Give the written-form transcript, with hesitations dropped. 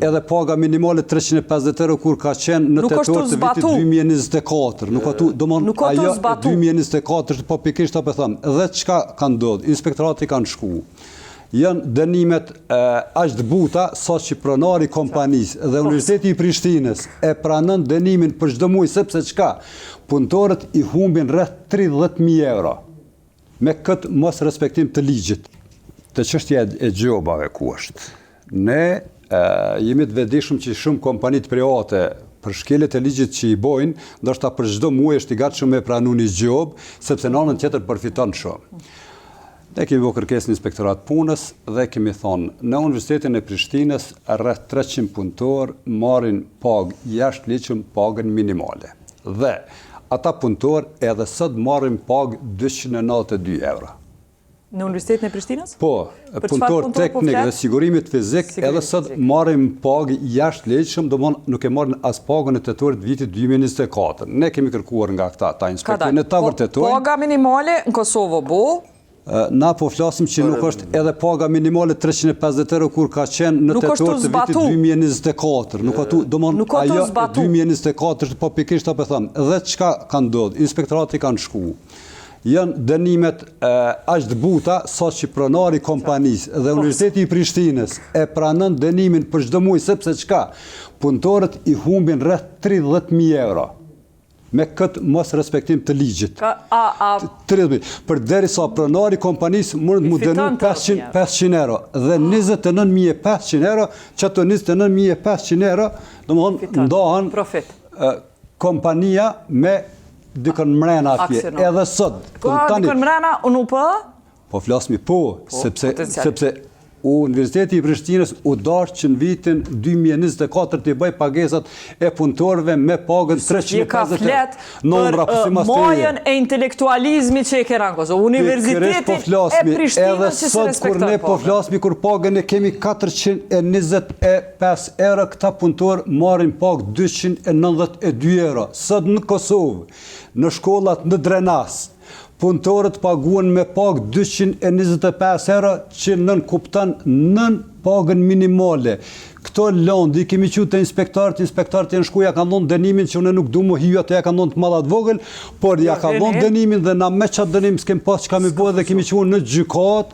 Edhe paga minimale 350 euro kur ka qenë në tetor të vitit 2024. Nuk ka ajo 2024, po pikërisht apo them, edhe çka ka ndodhur, inspektorati kanë shku. Janë dënimet aq të buta sa që pronari i kompanisë dhe Universiteti i Prishtinës e pranon dënimin për çdo muaj sepse çka? Punëtorët i humbin rreth 30.000 euro me këtë mos respektim të ligjit. Të çështja e gjobave ku është? Ne jemi të vetëdijshëm që shumë kompanitë private për shkeljet e ligjit që i bojnë, ndoshta për çdo muaj është i gatshëm me pranu një gjob, sepse në anën tjetër përfiton shumë. Ne kemi bërë kërkesë në Inspektorat Punës dhe kemi thonë, në Universitetin e Prishtinës rreth 300 punëtor marrin pagë jashtëligjshëm, pagën minimale. Dhe ata punëtor edhe sot marrin pagë 292 euro. Në Universitetin e Prishtinës? Po, punëtor teknik dhe sigurimit fizik edhe sot marrim pagë jashtëligjshëm, domthonë nuk e marrin as pagën e tetorit vitit 2024. Ne kemi kërkuar nga ta inspektorë ta vërtetojnë. Paga minimale në Kosovë bu? Na po flasim që nuk është edhe paga minimale 350 euro kur ka qenë në tetor të vitit 2024. Nuk ka ajo 2024, po pikërisht apo them, edhe çka ka ndodhur, inspektorati kanë shku. Janë dënimet aq të buta sa që pronari i kompanisë dhe Universiteti i Prishtinës e pranon dënimin për çdo muaj sepse çka? Punëtorët i humbin rreth 30.000 euro me këtë mos respektim të ligjit. 30.000. Përderisa pronari i kompanisë mund të dënon 500 euro dhe 29.500 euro, që ato 29.500 euro, domthonë ndahen kompania me dikën mrena atje, edhe sot. Dikën mrena, unë po? Po flasmi po, sepse Universiteti i Prishtinës u dashur që në vitin 2024 të bëj pagesat e punëtorëve me pagën 350 euro. Për majën e intelektualizmit që e kera në Kosovë. Universiteti e Prishtinës që se respekton pagën. Ne po flasmi kur pagën e kemi 425 euro, këta punëtorë marrin pagë 292 euro. Sot në Kosovë, në shkollat në Drenas, punëtorët paguan me pagë 225 euro që nën kupton nën pagën minimale. Këto lëndë i kemi qenë te inspektorët janë shkuja kanë dhënë dënimin që unë nuk du më hiju atë ja kanë dhënë të madhat vogël, por ja kanë dhënë dënimin dhe na me çat dënim s'kem pas çka më bëj dhe kemi qenë në gjykat,